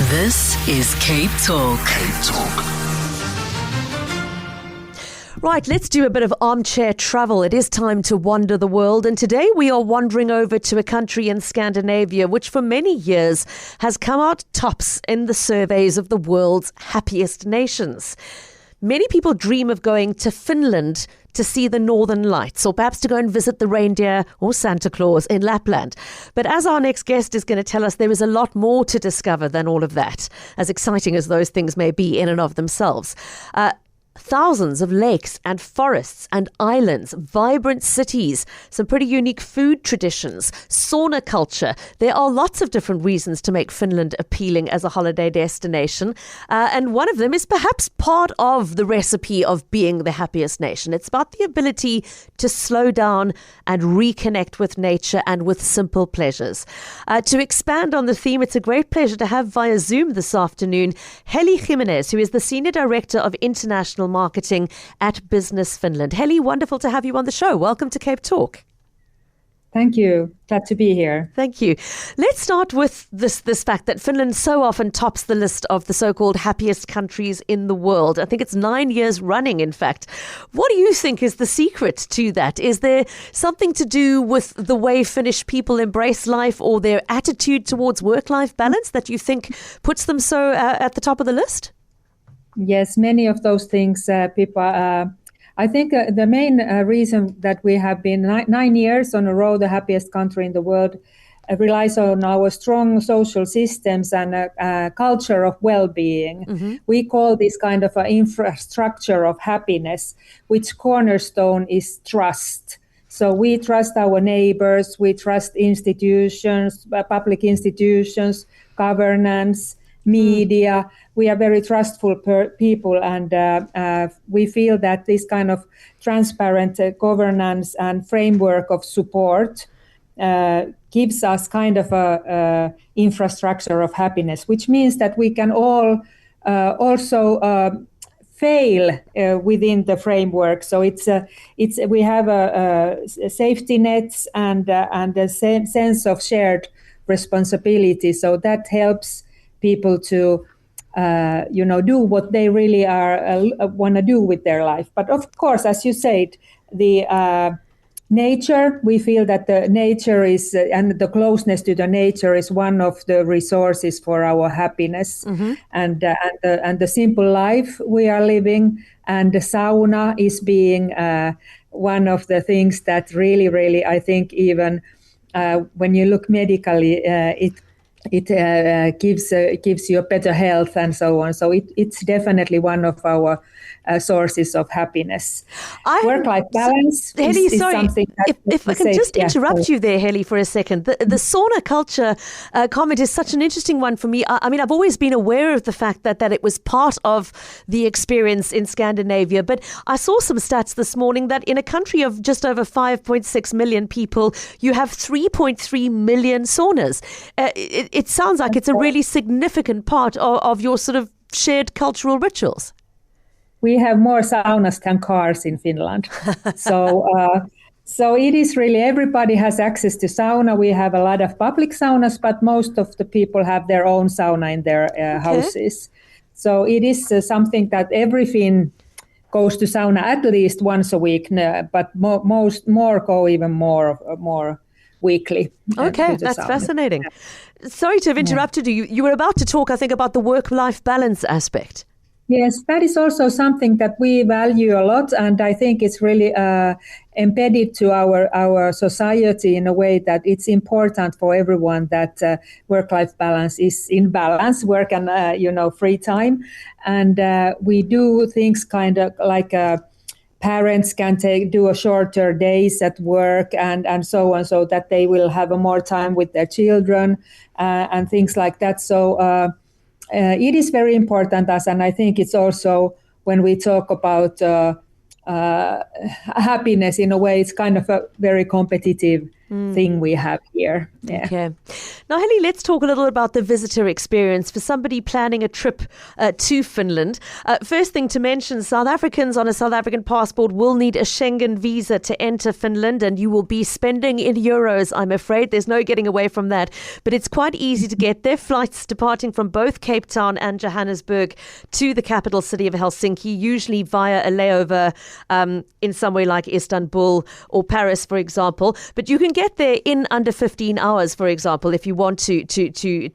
This is Cape Talk. Cape Talk. Right, let's do a bit of armchair travel. It is time to wander the world, and today we are wandering over to a country in Scandinavia which for many years has come out tops in the surveys of the world's happiest nations. Many people dream of going to Finland to see the Northern Lights, or perhaps to go and visit the reindeer or Santa Claus in Lapland. But as our next guest is going to tell us, there is a lot more to discover than all of that, as exciting as those things may be in and of themselves. Thousands of lakes and forests and islands, vibrant cities, some pretty unique food traditions, sauna culture. There are lots of different reasons to make Finland appealing as a holiday destination. And one of them is perhaps part of the recipe of being the happiest nation. It's about the ability to slow down and reconnect with nature and with simple pleasures. To expand on the theme, it's a great pleasure to have via Zoom this afternoon Heli Jimenez, who is the Senior Director of International Marketing at Business Finland. Heli, wonderful to have you on the show. Welcome to Cape Talk. Thank you. Glad to be here. Thank you. Let's start with this fact that Finland so often tops the list of the so-called happiest countries in the world. I think it's 9 years running, in fact. What do you think is the secret to that? Is there something to do with the way Finnish people embrace life or their attitude towards work-life balance that you think puts them so at the top of the list? Yes, many of those things, Pippa. I think the main reason that we have been 9 years on a row the happiest country in the world relies on our strong social systems and a culture of well-being. Mm-hmm. We call this kind of an infrastructure of happiness, which cornerstone is trust. So we trust our neighbors, we trust institutions, public institutions, governance, media. We are very trustful people, and we feel that this kind of transparent governance and framework of support gives us kind of a infrastructure of happiness, which means that we can all also fail within the framework. So we have a safety nets and a sense of shared responsibility. So that helps people to do what they really want to do with their life. But of course, as you said, the nature, we feel that the nature is, and the closeness to the nature is one of the resources for our happiness. Mm-hmm. and the simple life we are living, and the sauna is being one of the things that really, I think, even when you look medically, it gives you a better health and so on. So it's definitely one of our sources of happiness. Work-life balance Heli, is something that... If I can just interrupt you there, Heli, for a second. The sauna culture comment is such an interesting one for me. I mean, I've always been aware of the fact that it was part of the experience in Scandinavia, but I saw some stats this morning that in a country of just over 5.6 million people, you have 3.3 million saunas. It sounds like it's a really significant part of your sort of shared cultural rituals. We have more saunas than cars in Finland. So it is really, everybody has access to sauna. We have a lot of public saunas, but most of the people have their own sauna in their houses. So it is something that every Finn goes to sauna at least once a week, but more go even more weekly. Okay, that's fascinating. Sorry to have interrupted you. You were about to talk, I think, about the work-life balance aspect. Yes, that is also something that we value a lot, and I think it's really embedded to our society in a way that it's important for everyone that work-life balance is in balance, work and free time, and we do things kind of like parents can do a shorter days at work and so on, so that they will have more time with their children and things like that. So. It is very important and I think it's also when we talk about happiness in a way, it's kind of a very competitive thing we have here. Yeah. Okay. Now, Heli, let's talk a little about the visitor experience for somebody planning a trip to Finland. First thing to mention, South Africans on a South African passport will need a Schengen visa to enter Finland, and you will be spending in euros, I'm afraid. There's no getting away from that. But it's quite easy to get there. Flights departing from both Cape Town and Johannesburg to the capital city of Helsinki, usually via a layover in somewhere like Istanbul or Paris, for example. But you can get there in under 15 hours, for example, if you want to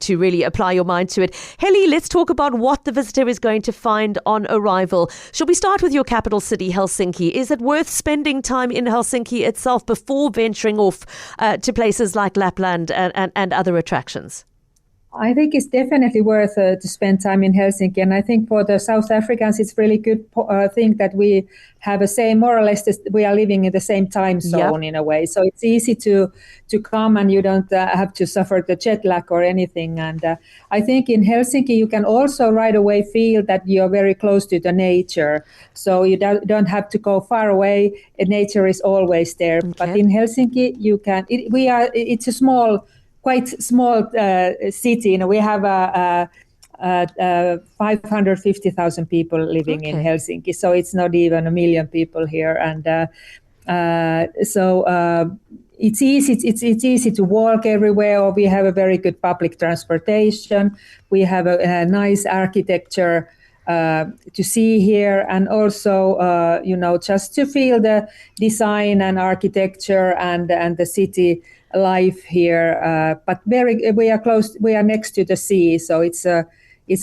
really apply your mind to it. Heli, let's talk about what the visitor is going to find on arrival. Shall we start with your capital city, Helsinki? Is it worth spending time in Helsinki itself before venturing off to places like Lapland and other attractions? I think it's definitely worth to spend time in Helsinki, and I think for the South Africans, it's really good thing that we have a same, more or less, we are living in the same time zone in a way. So it's easy to come, and you don't have to suffer the jet lag or anything. And I think in Helsinki, you can also right away feel that you're very close to the nature. So you don't have to go far away. Nature is always there. Okay. But in Helsinki, you can. It's a quite small city. We have 550,000 people living in Helsinki, so it's not even 1 million people here, and so it's easy. It's easy to walk everywhere. Or we have a very good public transportation. We have a nice architecture to see here, and also just to feel the design and architecture and the city life here, but we are close. We are next to the sea, so it's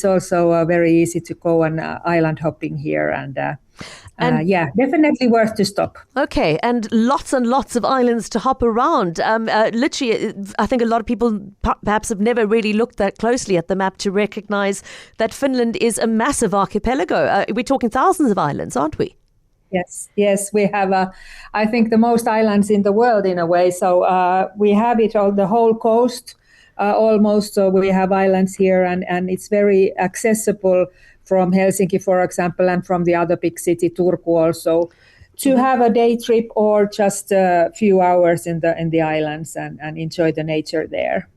also very easy to go on island hopping here, and definitely worth to stop. Okay, and lots of islands to hop around. Literally, I think a lot of people perhaps have never really looked that closely at the map to recognize that Finland is a massive archipelago. We're talking thousands of islands, aren't we? Yes, we have, I think, the most islands in the world in a way. So we have it on the whole coast almost. So we have islands here, and it's very accessible from Helsinki, for example, and from the other big city, Turku, also, to have a day trip or just a few hours in the islands and enjoy the nature there.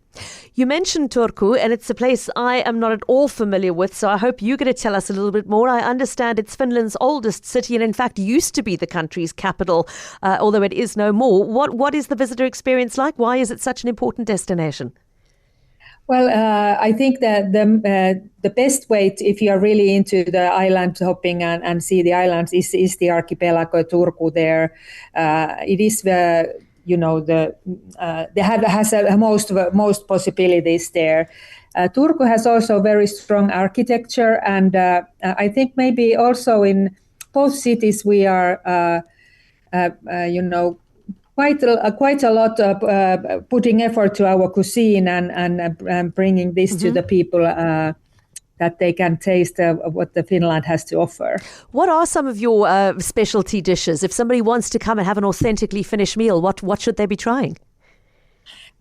You mentioned Turku, and it's a place I am not at all familiar with, so I hope you're going to tell us a little bit more. I understand it's Finland's oldest city and in fact used to be the country's capital, although it is no more. What is the visitor experience like? Why is it such an important destination? Well, I think that the best way if you are really into the island hopping and see the islands is the archipelago Turku there. It is has most possibilities there. Turku has also very strong architecture, and I think maybe also in both cities we are, quite a lot of putting effort to our cuisine and bringing this to the people. That they can taste what the Finland has to offer. What are some of your specialty dishes? If somebody wants to come and have an authentically Finnish meal, what should they be trying?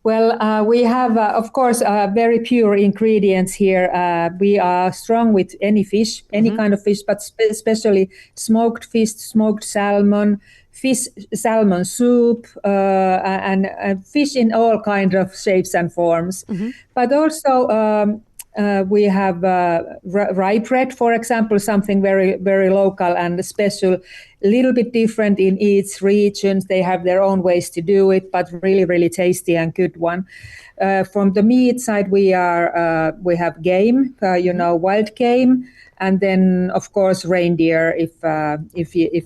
Well, we have, of course, very pure ingredients here. We are strong with any fish, any kind of fish, but especially smoked fish, smoked salmon, salmon soup, and fish in all kinds of shapes and forms. But also we have rye bread, for example, something very, very local and special, a little bit different in each region. They have their own ways to do it, but really, really tasty and good one. From the meat side, we have game, wild game, and then of course reindeer. If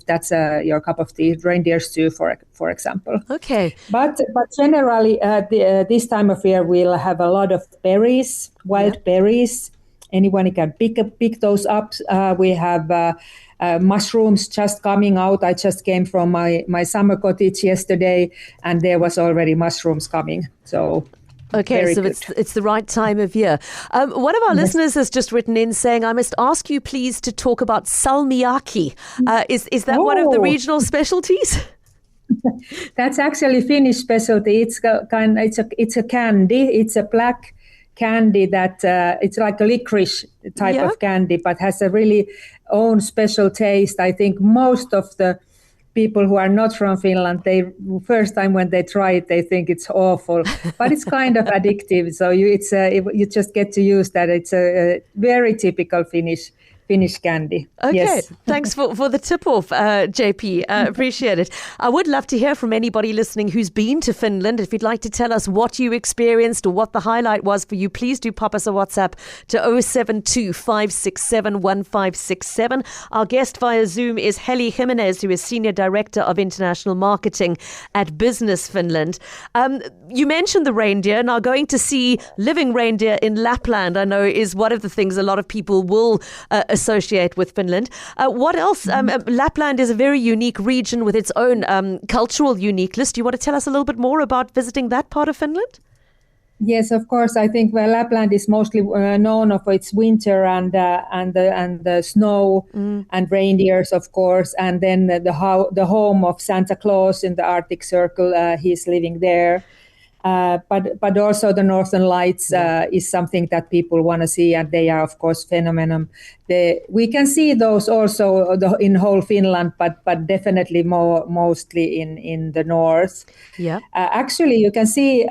that's your cup of tea, reindeer stew, for example. Okay. But generally, this time of year we'll have a lot of berries, wild berries. Anyone can pick those up. We have mushrooms just coming out. I just came from my summer cottage yesterday, and there was already mushrooms coming. So. Okay, so it's the right time of year. One of our listeners has just written in saying, I must ask you please to talk about salmiakki. Is that one of the regional specialties? That's actually Finnish specialty. It's a candy. It's a black candy that it's like a licorice type of candy, but has a really own special taste. I think most of the people who are not from Finland, they first time when they try it, they think it's awful, but it's kind of addictive. So you just get to use that. It's a very typical Finnish candy. Okay, yes. Thanks for the tip-off, JP. Appreciate it. I would love to hear from anybody listening who's been to Finland. If you'd like to tell us what you experienced or what the highlight was for you, please do pop us a WhatsApp to 072 567 1567. Our guest via Zoom is Heli Jimenez, who is Senior Director of International Marketing at Business Finland. You mentioned the reindeer. Now, going to see living reindeer in Lapland, I know, is one of the things a lot of people will associate with Finland. What else? Lapland is a very unique region with its own cultural uniqueness. Do you want to tell us a little bit more about visiting that part of Finland? Yes, of course. I think Lapland is mostly known for its winter and the snow and reindeers, of course, and then the home of Santa Claus in the Arctic Circle. He's living there. But also the Northern Lights is something that people want to see, and they are, of course, phenomenon. We can see those also in whole Finland, but definitely mostly in the north. Yeah. Actually, you can see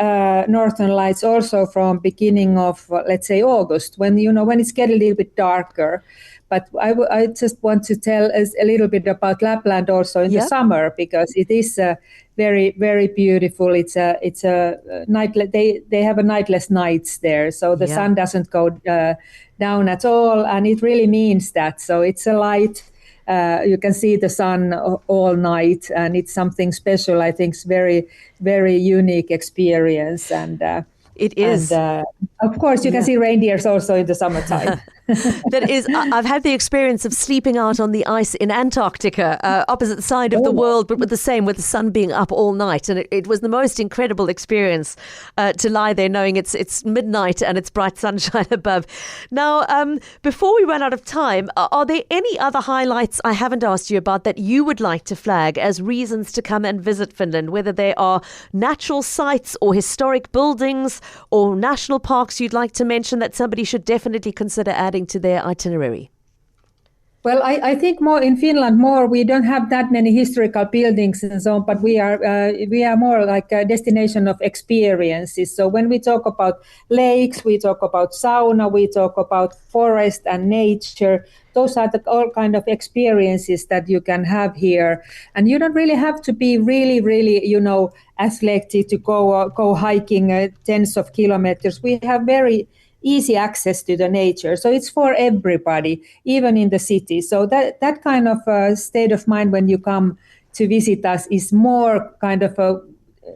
Northern Lights also from beginning of, let's say, August, when it's getting a little bit darker. But I just want to tell us a little bit about Lapland also in the summer, because it is very, very beautiful. It's a night. They have a nightless nights there, so the sun doesn't go down at all, and it really means that. So it's a light. You can see the sun all night, and it's something special. I think it's very, very unique experience, and it is. And, of course, you can see reindeers also in the summertime. That is, I've had the experience of sleeping out on the ice in Antarctica, opposite side of the world, but with the sun being up all night. And it was the most incredible experience to lie there knowing it's midnight and it's bright sunshine above. Now, before we run out of time, are there any other highlights I haven't asked you about that you would like to flag as reasons to come and visit Finland, whether they are natural sites or historic buildings or national parks you'd like to mention that somebody should definitely consider adding to their itinerary? Well, I think more in Finland, we don't have that many historical buildings and so on, but we are more like a destination of experiences. So when we talk about lakes, we talk about sauna, we talk about forest and nature. Those are all kind of experiences that you can have here. And you don't really have to be really, really, athletic to go hiking tens of kilometers. We have very easy access to the nature. So it's for everybody, even in the city. So that kind of state of mind when you come to visit us is more kind of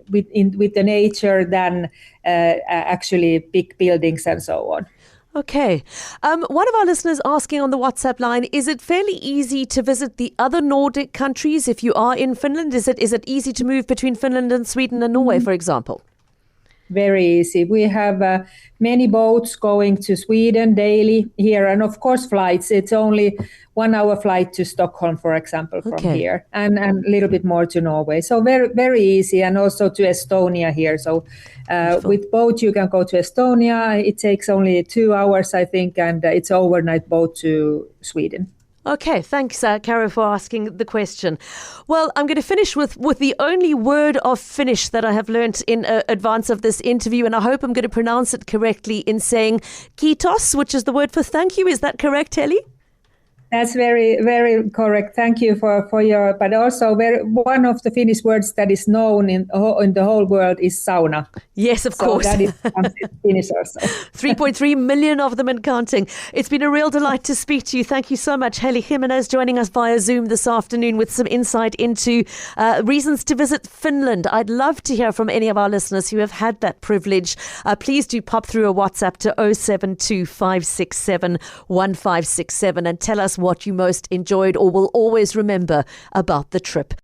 with the nature than actually big buildings and so on. Okay. One of our listeners asking on the WhatsApp line, is it fairly easy to visit the other Nordic countries if you are in Finland? Is it easy to move between Finland and Sweden and Norway, for example? Very easy. We have many boats going to Sweden daily here, and of course flights. It's only 1 hour flight to Stockholm, for example, from here, and a little bit more to Norway. So very, very easy, and also to Estonia here. So with boat you can go to Estonia. It takes only 2 hours, I think, and it's overnight boat to Sweden. Okay, thanks, Caro, for asking the question. Well, I'm going to finish with the only word of Finnish that I have learnt in advance of this interview, and I hope I'm going to pronounce it correctly in saying kiitos, which is the word for thank you. Is that correct, Heli? That's very, very correct. Thank you for your, but also one of the Finnish words that is known in the whole world is sauna. Yes, of course. That is Finnish also. 3.3 million of them and counting. It's been a real delight to speak to you. Thank you so much, Heli Jimenez, joining us via Zoom this afternoon with some insight into reasons to visit Finland. I'd love to hear from any of our listeners who have had that privilege. Please do pop through a WhatsApp to 072 567 1567 and tell us what you most enjoyed or will always remember about the trip.